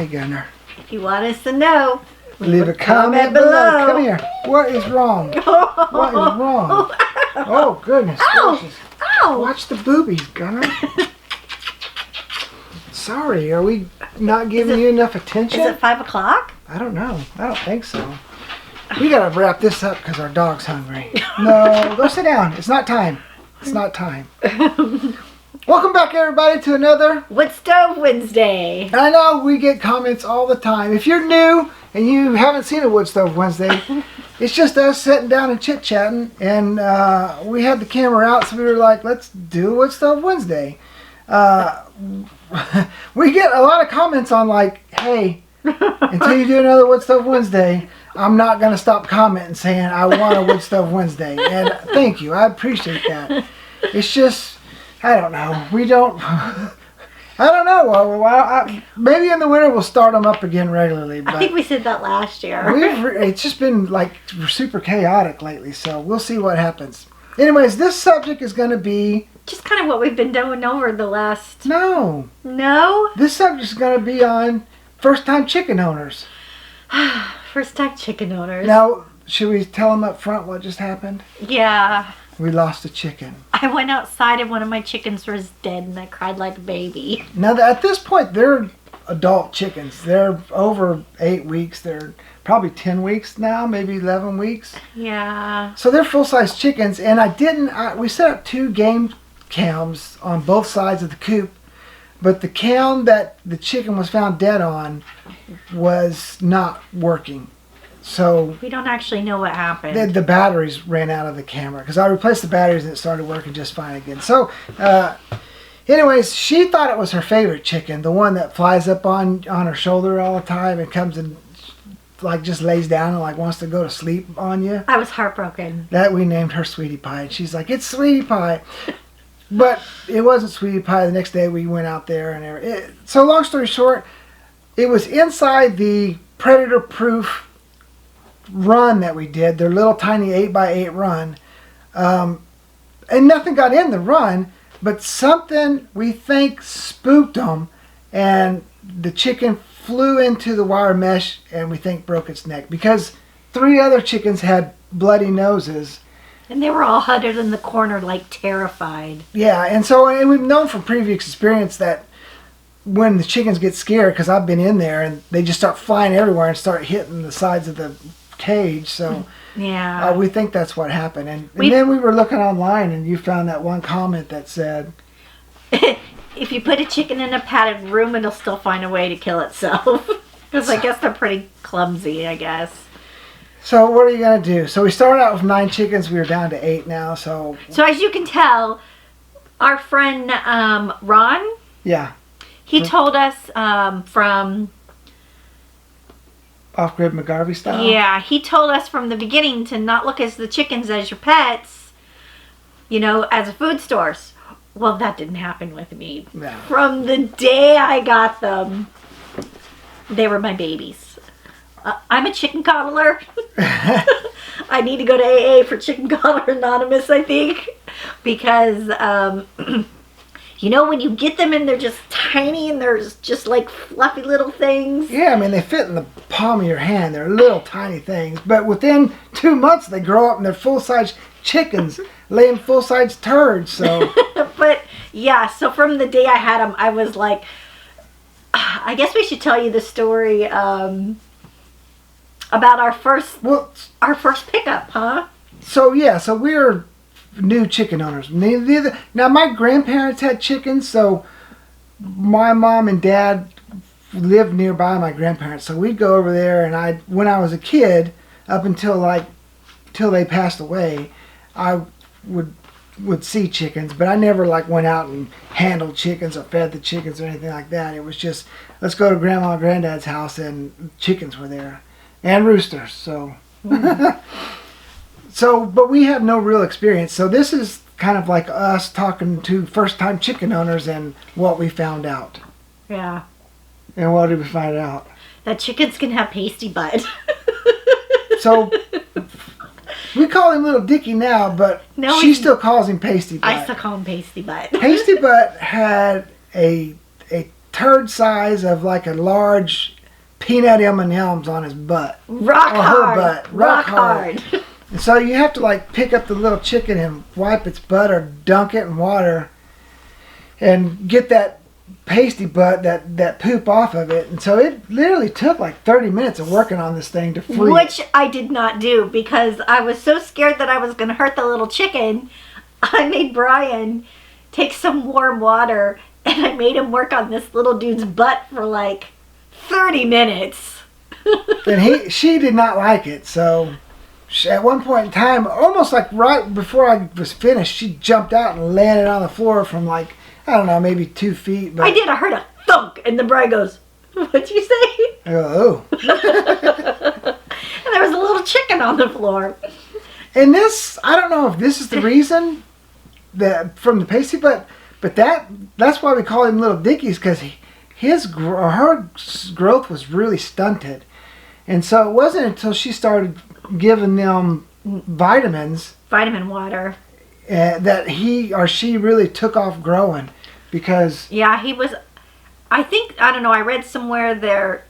Gunner? If you want us to know, leave a comment below. Come here. What is wrong? What is wrong? Oh, goodness gracious. Ow. Watch the boobies, Gunner. Sorry, are we not giving you enough attention? Is it 5 o'clock? I don't know. I don't think so. We gotta wrap this up because our dog's hungry. No, go sit down. It's not time. It's not time. Welcome back, everybody, to another Wood Stove Wednesday. I know we get comments all the time. If you're new and you haven't seen a Wood Stove Wednesday, it's just us sitting down and chit-chatting. And we had the camera out, so we were like, let's do Wood Stove Wednesday. We get a lot of comments on like, hey, until you do another Wood Stove Wednesday, I'm not going to stop commenting saying I want a Wood Stove Wednesday. And thank you. I appreciate that. It's just, I don't know. We don't, I don't know. Maybe in the winter we'll start them up again regularly. But I think we said that last year. It's just been like super chaotic lately, so we'll see what happens. Anyways, this subject is going to be... just kind of what we've been doing over the last... No. No? This subject is going to be on first-time chicken owners. First-time chicken owners. Now, should we tell them up front what just happened? Yeah. We lost a chicken. I went outside and one of my chickens was dead and I cried like a baby. Now, at this point, they're adult chickens. They're over 8 weeks. They're probably 10 weeks now, maybe 11 weeks. Yeah. So they're full-size chickens, and we set up 2 game cams on both sides of the coop, but the cam that the chicken was found dead on was not working. So we don't actually know what happened. The batteries ran out of the camera because I replaced the batteries and it started working just fine again. So anyways, she thought it was her favorite chicken, the one that flies up on her shoulder all the time and comes and like just lays down and like wants to go to sleep on you. I was heartbroken. That we named her Sweetie Pie, and she's like, it's Sweetie Pie. But it wasn't Sweetie Pie. The next day we went out there and so long story short, it was inside the predator-proof run that we did, their little tiny 8x8 run, and nothing got in the run, but something we think spooked them, and the chicken flew into the wire mesh and we think broke its neck because 3 other chickens had bloody noses. And they were all huddled in the corner like terrified. Yeah, and we've known from previous experience that when the chickens get scared, because I've been in there, and they just start flying everywhere and start hitting the sides of the cage. So yeah, we think that's what happened. And then we were looking online, and you found that one comment that said, if you put a chicken in a padded room, it'll still find a way to kill itself. Because I guess they're pretty clumsy, I guess. So what are you going to do? So we started out with 9 chickens. We are down to 8 now. So as you can tell, our friend Ron, yeah, he told us from... Off-grid McGarvey style? Yeah, he told us from the beginning to not look at the chickens as your pets, as a food source. Well, that didn't happen with me. No. From the day I got them, they were my babies. I'm a chicken coddler. I need to go to AA for Chicken Coddler Anonymous, I think. Because, when you get them and they're just tiny and they're just like fluffy little things. Yeah, I mean, they fit in the palm of your hand. They're little tiny things. But within 2 months, they grow up and they're full-size chickens laying full-size turds. So, but, yeah, so from the day I had them, I was like, I guess we should tell you the story about our first pickup, huh? So, yeah, so we're new chicken owners. Now, my grandparents had chickens, so my mom and dad lived nearby my grandparents. So we'd go over there, and when I was a kid, up until they passed away, I would see chickens, but I never went out and handled chickens or fed the chickens or anything like that. It was just, let's go to Grandma and Granddad's house, and chickens were there. And roosters, so... but we have no real experience. So this is kind of like us talking to first-time chicken owners and what we found out. Yeah. And what did we find out? That chickens can have pasty butt. So we call him Little Dicky now, but she still calls him Pasty Butt. I still call him Pasty Butt. Pasty Butt had a turd size of like a large peanut M&Ms on his butt. Rock or hard. her butt. Rock hard. And so you have to like pick up the little chicken and wipe its butt or dunk it in water and get that pasty butt, that poop off of it. And so it literally took like 30 minutes of working on this thing to free Which I did not do because I was so scared that I was going to hurt the little chicken. I made Brian take some warm water and I made him work on this little dude's butt for like 30 minutes. And she did not like it. So at one point in time, almost like right before I was finished, she jumped out and landed on the floor from like, I don't know, maybe 2 feet. But I did. I heard a thunk, and the Brian goes, "What'd you say?" I go, oh. And there was a little chicken on the floor. And this, I don't know if this is the reason that from the pasty, but that's why we call him Little Dickies, because her growth was really stunted. And so it wasn't until she started giving them vitamins, Vitamin water. that he or she really took off growing. Because Yeah, he was. I don't know. I read somewhere there,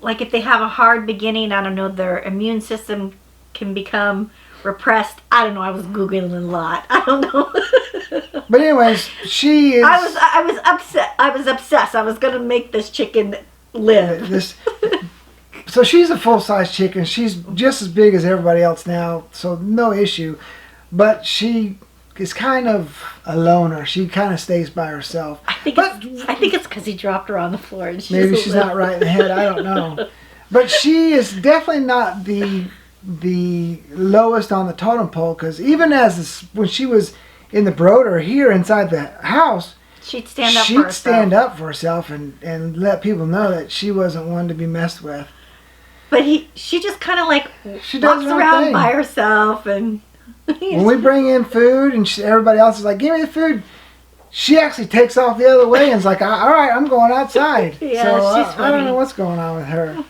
like if they have a hard beginning, I don't know, their immune system can become repressed. I don't know. I was Googling a lot. I don't know. But anyways, she is. I was upset. I was obsessed. I was gonna make this chicken live. So she's a full-size chicken. She's just as big as everybody else now, so no issue. But she is kind of a loner. She kind of stays by herself. I think it's because he dropped her on the floor. And Maybe she's not right in the head. I don't know. But she is definitely not the lowest on the totem pole, because even when she was in the brooder here inside the house, she'd stand up for herself and let people know that she wasn't one to be messed with. But she just kind of like She does walks her own around thing. by herself, and When we bring in food and everybody else is like, "Give me the food," she actually takes off the other way and is like, "All right, I'm going outside." Yeah, so she's I don't funny. know what's going on with her.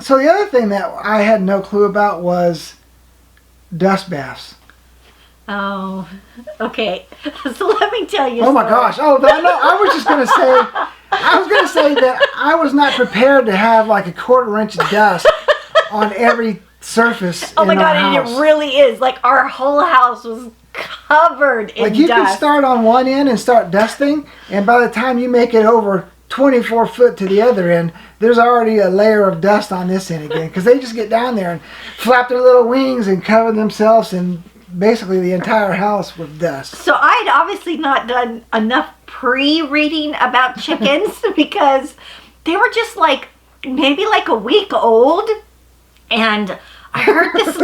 So the other thing that I had no clue about was dust baths. Oh, okay. So let me tell you. Oh my gosh! Oh, no, I was just gonna say. I was gonna say that I was not prepared to have like a 1/4 inch of dust on every surface. Oh my in God! our And house. it really is. Like our whole house was covered in Like you dust. can start on one end and start dusting, and by the time you make it over 24 foot to the other end, there's already a layer of dust on this end again, because they just get down there and flap their little wings and cover themselves in basically the entire house with dust. So I'd obviously not done enough pre-reading about chickens because they were just like maybe like a week old, and I heard this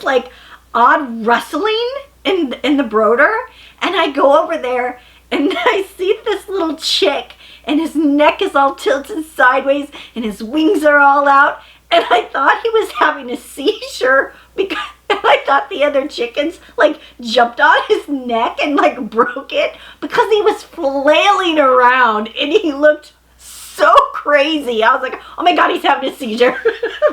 like odd rustling in the brooder, and I go over there and I see this little chick, and his neck is all tilted sideways and his wings are all out, and I thought he was having a seizure because I thought the other chickens like jumped on his neck and like broke it because he was flailing around and he looked so crazy. I was like, oh my God, he's having a seizure.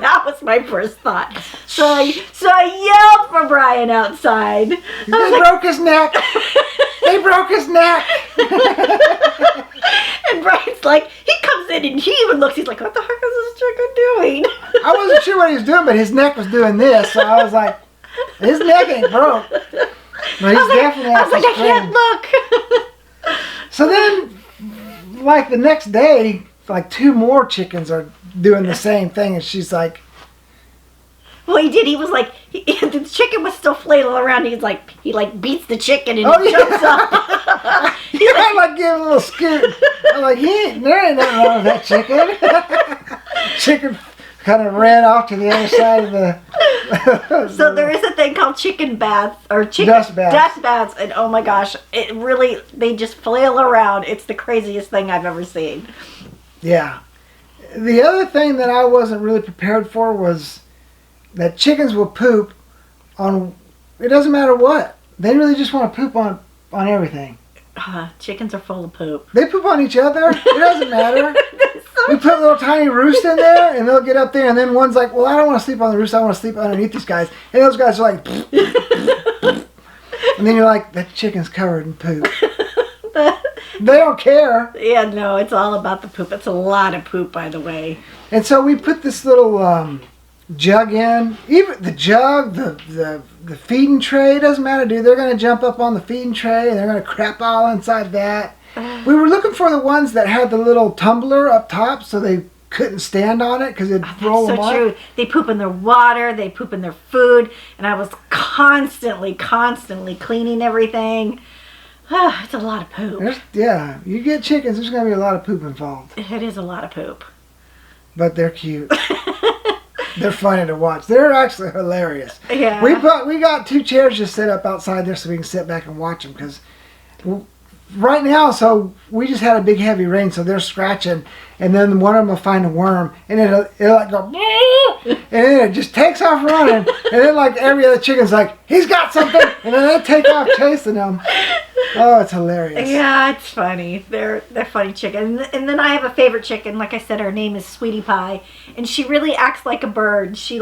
That was my first thought. So I yelled for Brian outside. They broke his neck. They broke his neck. And Brian's like, he comes in and he even looks, he's like, what the heck is this chicken doing? I wasn't sure what he was doing, but his neck was doing this, so I was like, his neck ain't broke. But he's definitely I was like, I can't look. So then, like the next day, like 2 more chickens are doing the same thing, and she's like, Well, he did. He was like, the chicken was still flailing around. He beats the chicken and oh, he yeah. jumps up. I like giving a little scoot. I'm like, there ain't nothing wrong with that chicken. Chicken kind of ran off to the other side of the. So there is a thing called chicken baths or Dust baths. and oh my gosh, they just flail around. It's the craziest thing I've ever seen. Yeah. The other thing that I wasn't really prepared for was that chickens will poop on. It doesn't matter what. They really just want to poop on everything. Chickens are full of poop. They poop on each other. It doesn't matter. We put a little tiny roost in there, and they'll get up there, and then one's like, well, I don't want to sleep on the roost. I want to sleep underneath these guys. And those guys are like, and then you're like, that chicken's covered in poop. They don't care. Yeah, no, it's all about the poop. It's a lot of poop, by the way. And so we put this little jug in. Even the jug, the feeding tray, doesn't matter, dude. They're going to jump up on the feeding tray and they're going to crap all inside that. We were looking for the ones that had the little tumbler up top so they couldn't stand on it because it'd roll them off. True. They poop in their water, they poop in their food, and I was constantly cleaning everything. It's a lot of poop. Yeah, you get chickens, there's going to be a lot of poop involved. It is a lot of poop. But they're cute. They're funny to watch. They're actually hilarious. Yeah. We got 2 chairs just set up outside there so we can sit back and watch them because right now, so we just had a big heavy rain, so they're scratching, and then one of them will find a worm, and it'll like go, and then it just takes off running, and then like every other chicken's like, he's got something, and then they take off chasing them. Oh, it's hilarious. Yeah, it's funny. They're funny chicken. And then I have a favorite chicken. Like I said, her name is Sweetie Pie, and she really acts like a bird. She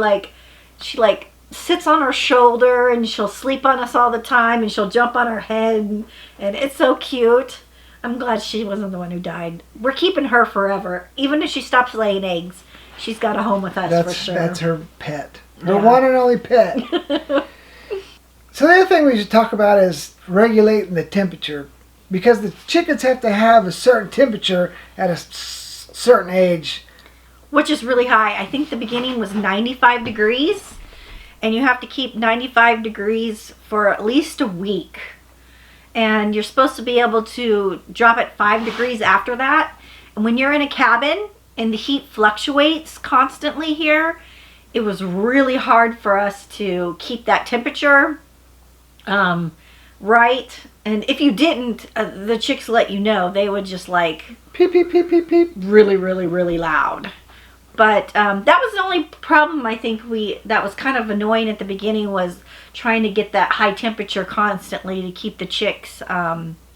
sits on our shoulder and she'll sleep on us all the time and she'll jump on our head and it's so cute. I'm glad she wasn't the one who died. We're keeping her forever. Even if she stops laying eggs, she's got a home with us for sure. That's her pet. Her one and only pet. So the other thing we should talk about is regulating the temperature, because the chickens have to have a certain temperature at a certain age. Which is really high. I think the beginning was 95 degrees. And you have to keep 95 degrees for at least a week. And you're supposed to be able to drop it 5 degrees after that. And when you're in a cabin and the heat fluctuates constantly here, it was really hard for us to keep that temperature right. And if you didn't, the chicks let you know. They would just like peep, peep, peep, peep, peep. Really, really, really loud. But that was the only problem I think that was kind of annoying at the beginning, was trying to get that high temperature constantly to keep the chicks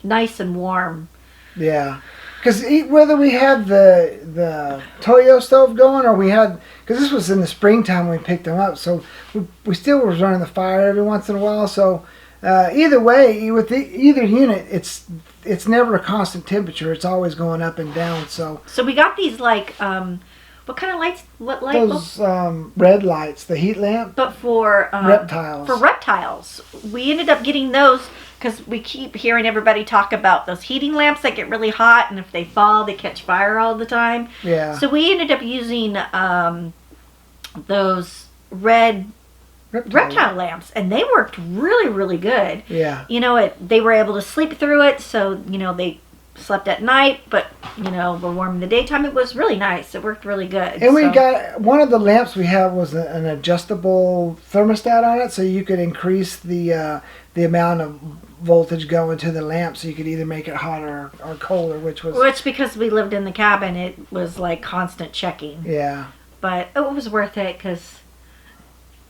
nice and warm. Yeah, because whether we had the Toyo stove going or because this was in the springtime when we picked them up, so we still was running the fire every once in a while. So either way, with either unit, it's never a constant temperature. It's always going up and down. So we got these like. What kind of lights? What light bulbs? Those red lights, the heat lamp. But for reptiles. For reptiles, we ended up getting those because we keep hearing everybody talk about those heating lamps that get really hot, and if they fall, they catch fire all the time. Yeah. So we ended up using those red reptile lamps, and they worked really, really good. Yeah. They were able to sleep through it, so they slept at night, but we're warm in the daytime. It was really nice. It worked really good. And we got one of the lamps we have was an adjustable thermostat on it, so you could increase the amount of voltage going to the lamp, so you could either make it hotter or colder, which because we lived in the cabin, it was like constant checking. Yeah. But it was worth it because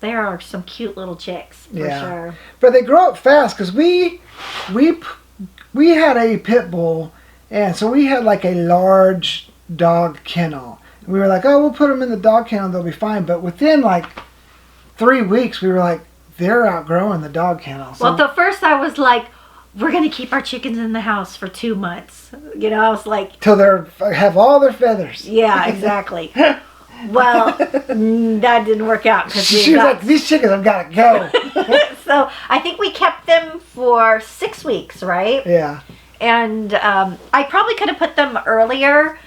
there are some cute little chicks for sure. But they grow up fast because we had a pit bull, and so we had like a large dog kennel. And we were like, oh, we'll put them in the dog kennel, they'll be fine. But within like 3 weeks, we were like, they're outgrowing the dog kennel. So, well, at first I was like, we're going to keep our chickens in the house for 2 months. I was like... till they have all their feathers. Yeah, exactly. Well, that didn't work out. She was like, these chickens have got to go. So I think we kept them for 6 weeks, right? Yeah. And I probably could have put them earlier,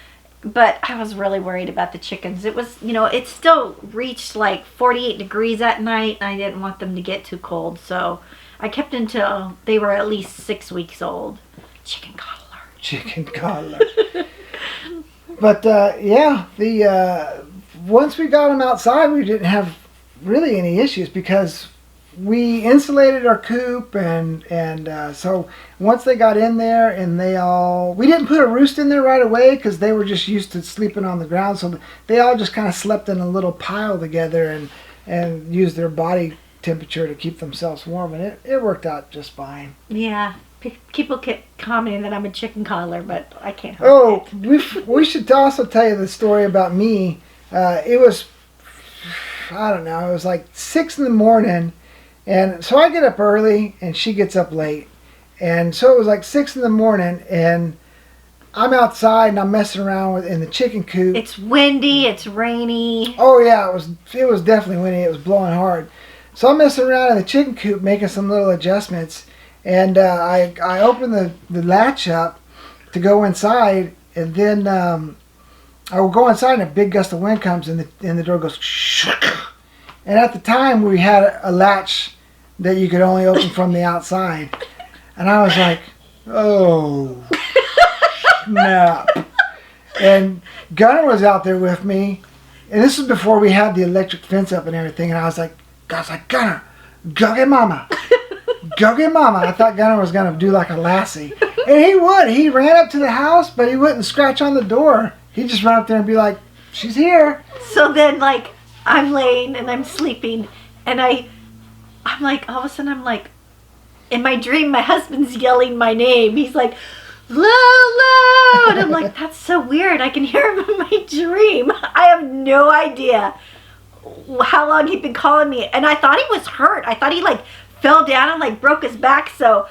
but I was really worried about the chickens. It was, it still reached like 48 degrees at night, and I didn't want them to get too cold. So I kept until they were at least 6 weeks old. Chicken coddler. Chicken coddler. But once we got them outside, we didn't have really any issues because we insulated our coop, and so once they got in there, and we didn't put a roost in there right away because they were just used to sleeping on the ground, so they all just kind of slept in a little pile together and used their body temperature to keep themselves warm, and it worked out just fine. Yeah. People kept commenting that I'm a chicken coddler, but I can't help it. We should also tell you the story about me. It was, I don't know, it was like 6 in the morning, and so I get up early, and she gets up late, and so it was like 6 in the morning, and I'm outside and I'm messing around in the chicken coop. It's windy, it's rainy. Oh yeah, it was definitely windy. It was blowing hard. So I'm messing around in the chicken coop making some little adjustments, and I open the latch up to go inside, and then I will go inside and a big gust of wind comes and the door goes shh. And at the time we had a latch that you could only open from the outside, and I was like, oh snap. And Gunner was out there with me, and this was before we had the electric fence up and everything, and I was like Gunner, go get mama. Go get mama. I thought Gunner was going to do like a lassie. And he would. He ran up to the house, but he wouldn't scratch on the door. He'd just run up there and be like, she's here. So then, like, I'm laying and I'm sleeping, and I'm like, all of a sudden I'm like, in my dream, my husband's yelling my name. He's like, Lolo! And I'm like, that's so weird. I can hear him in my dream. I have no idea how long he'd been calling me. And I thought he was hurt. I thought he, like, fell down and, like, broke his back. So,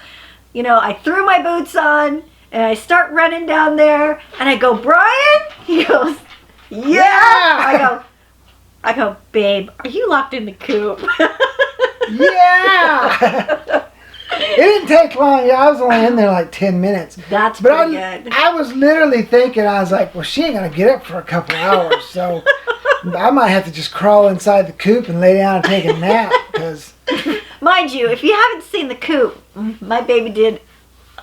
you know, I threw my boots on, and I start running down there, and I go, Brian? He goes, yeah! I go, babe, are you locked in the coop? Yeah! It didn't take long. Yeah, I was only in there like 10 minutes. That's pretty good. I was literally thinking, I was like, well, she ain't going to get up for a couple hours, so I might have to just crawl inside the coop and lay down and take a nap. Cause mind you, if you haven't seen the coop, my baby did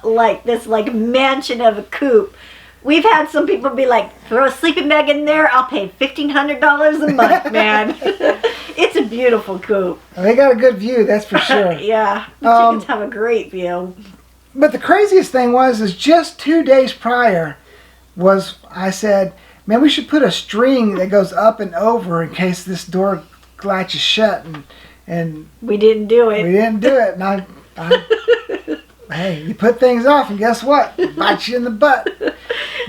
like this like mansion of a coop. We've had some people be like, throw a sleeping bag in there, I'll pay $1,500 a month, man. It's a beautiful coop. They got a good view, that's for sure. Yeah, the chickens have a great view. But the craziest thing is just 2 days prior I said, man, we should put a string that goes up and over in case this door latches shut, and we didn't do it. We didn't do it, and I hey, you put things off, and guess what? It bites you in the butt.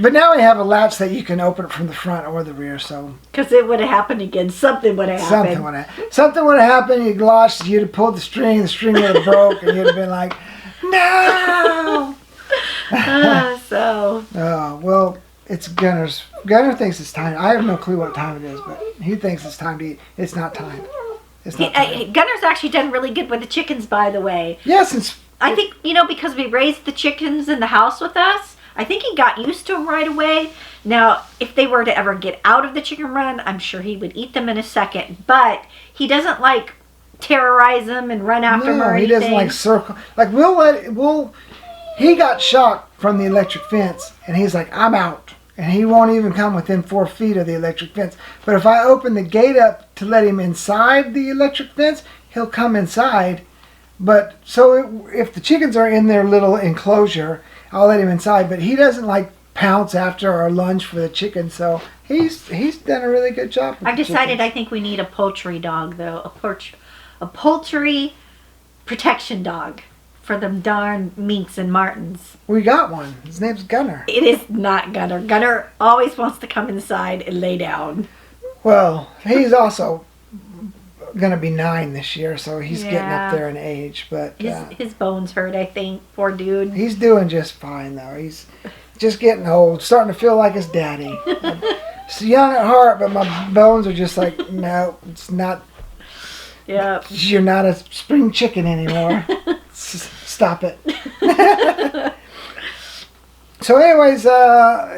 But now we have a latch that you can open it from the front or the rear, so. Because it would have happened again. Something would have happened. Something would have happened. You'd lost. You'd have pulled the string would have broke, and you'd have been like, no. Oh, well, it's Gunner's. Gunner thinks it's time. I have no clue what time it is, but he thinks it's time to eat. It's not time. It's not time. Gunner's actually done really good with the chickens, by the way. Yes, I think, you know, because we raised the chickens in the house with us, I think he got used to them right away. Now, if they were to ever get out of the chicken run, I'm sure he would eat them in a second. But he doesn't like terrorize them and run after them or anything. He doesn't like circle. Like he got shocked from the electric fence, and he's like, I'm out. And he won't even come within 4 feet of the electric fence. But if I open the gate up to let him inside the electric fence, he'll come inside. But so if the chickens are in their little enclosure, I'll let him inside. But he doesn't like pounce after or lunge for the chicken. So he's done a really good job. I've decided I think we need a poultry dog, though. A poultry protection dog for them darn minks and martins. We got one. His name's Gunner. It is not Gunner. Gunner always wants to come inside and lay down. Well, he's also gonna be 9 this year, so he's getting up there in age. But his bones hurt, I think. Poor dude. He's doing just fine though. He's just getting old, starting to feel like his daddy. He's young at heart, but my bones are just like, no, it's not. Yeah. You're not a spring chicken anymore. Stop it. So anyways,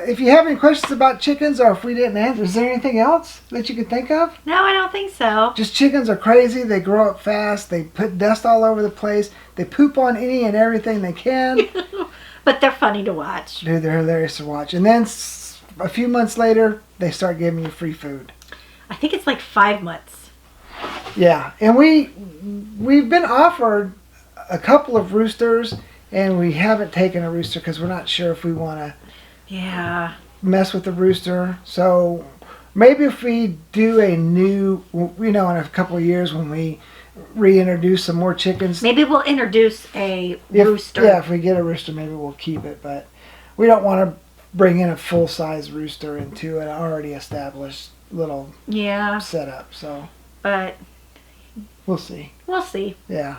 if you have any questions about chickens, or if we didn't answer, is there anything else that you could think of? No, I don't think so. Just chickens are crazy. They grow up fast. They put dust all over the place. They poop on any and everything they can. But they're funny to watch. Dude, they're hilarious to watch. And then a few months later, they start giving you free food. I think it's like 5 months. Yeah, and we've been offered a couple of roosters, and we haven't taken a rooster because we're not sure if we want to mess with the rooster. So maybe if we do a new, in a couple of years when we reintroduce some more chickens. Maybe we'll introduce a rooster. Yeah, if we get a rooster, maybe we'll keep it. But we don't want to bring in a full-size rooster into an already established little setup. So, but we'll see. We'll see. Yeah.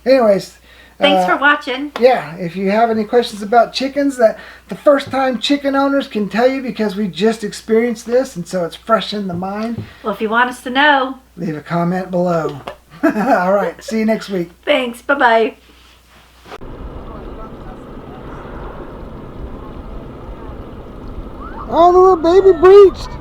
Anyways, Thanks for watching. Yeah, if you have any questions about chickens that the first-time chicken owners can tell you because we just experienced this and so it's fresh in the mind, Well, if you want us to know, leave a comment below. All right, see you next week. thanks. Bye-bye. Oh, the little baby breached.